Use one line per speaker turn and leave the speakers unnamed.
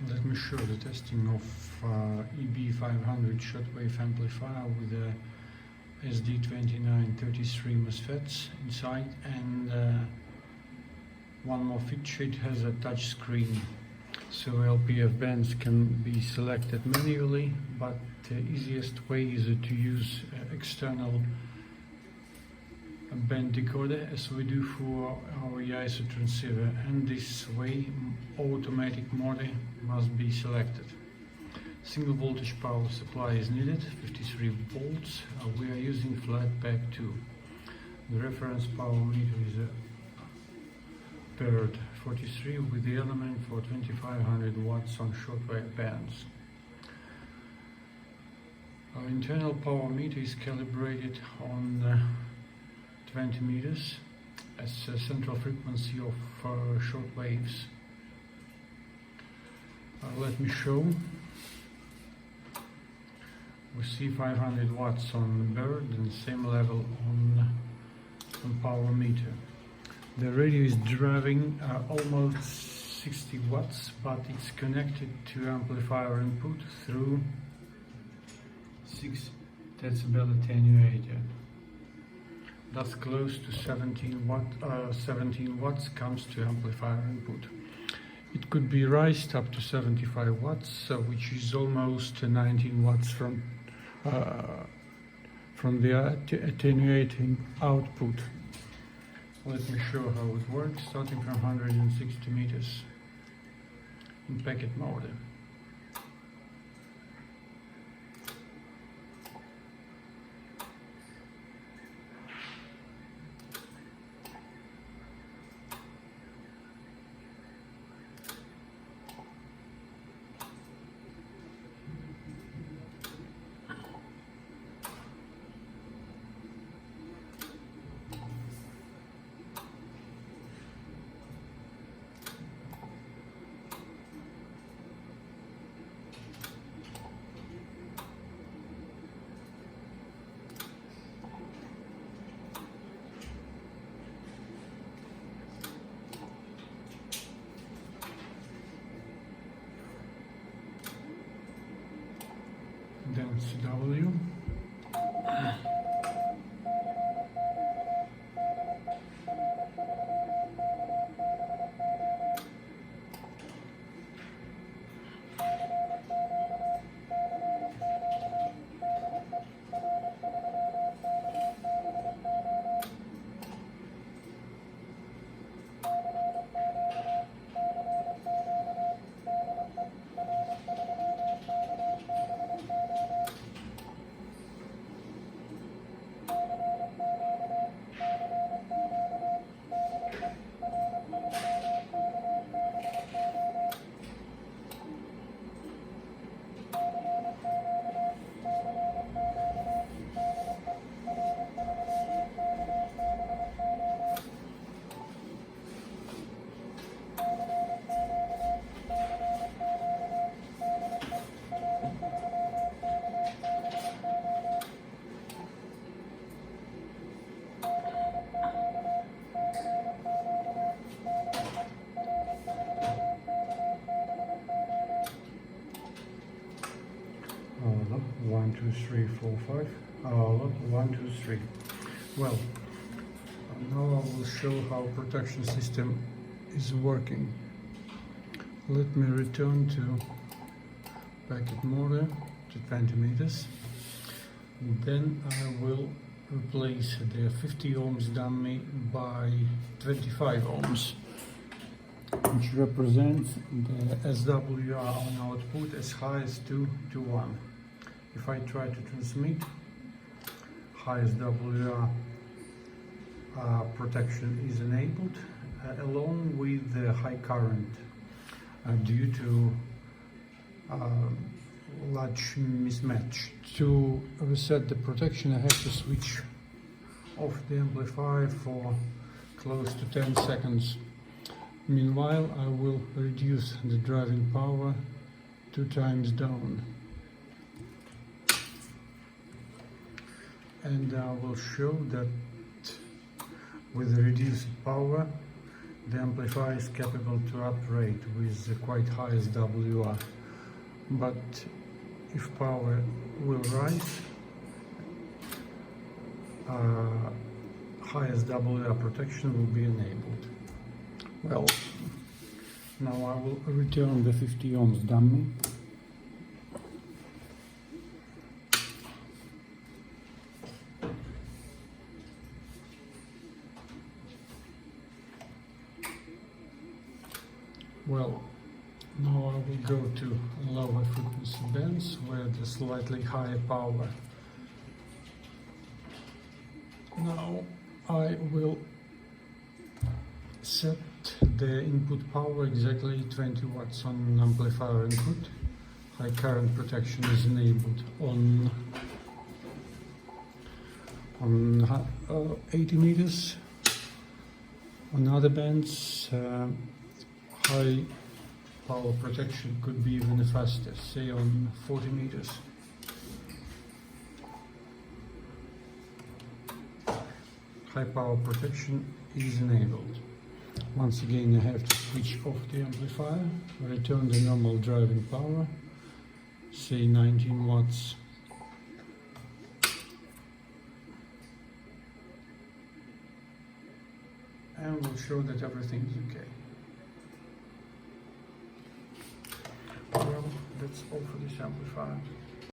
Let me show the testing of EB500 shortwave amplifier with a SD2933 MOSFETs inside, and one more feature: it has a touch screen, so LPF bands can be selected manually, but the easiest way is to use external band decoder, as we do for our ISO transceiver, and this way automatic mode must be selected. Single voltage power supply is needed, 53 volts. We are using flat pack 2. The reference power meter is a paired 43 with the element for 2500 watts on shortwave bands. Our internal power meter is calibrated on 20 meters as a central frequency of short waves. Let me show. We see 500 watts on bird and same level on power meter. The radio is driving almost 60 watts, but it's connected to amplifier input through 6 decibel attenuator. Thus close to 17 watts comes to amplifier input. It could be raised up to 75 watts, which is almost 19 watts from the attenuating output. Let me show how it works, starting from 160 meters in packet mode. Then CW. Look, 1, 2, 3, 4, 5. Look, 1, 2, 3. Well, now I will show how protection system is working. Let me return to packet mode to 20 meters. Then I will replace the 50 ohms dummy by 25 ohms, which represents the SWR on output as high as 2 to 1. If I try to transmit, high SWR protection is enabled along with the high current due to large mismatch. To reset the protection, I have to switch off the amplifier for close to 10 seconds. Meanwhile, I will reduce the driving power 2 times down. And I will show that with the reduced power, the amplifier is capable to operate with quite high SWR, but if power will rise, high SWR protection will be enabled. Well, now I will return the 50 ohms dummy. Well, now I will go to lower frequency bands where there's slightly higher power. Now I will set the input power exactly 20 watts on amplifier input. High current protection is enabled on 80 meters. On other bands, high power protection could be even faster, say on 40 meters. High power protection is enabled. Once again I have to switch off the amplifier, return the normal driving power, say 19 watts. And we'll show that everything is okay. Well, that's all for this amplifier.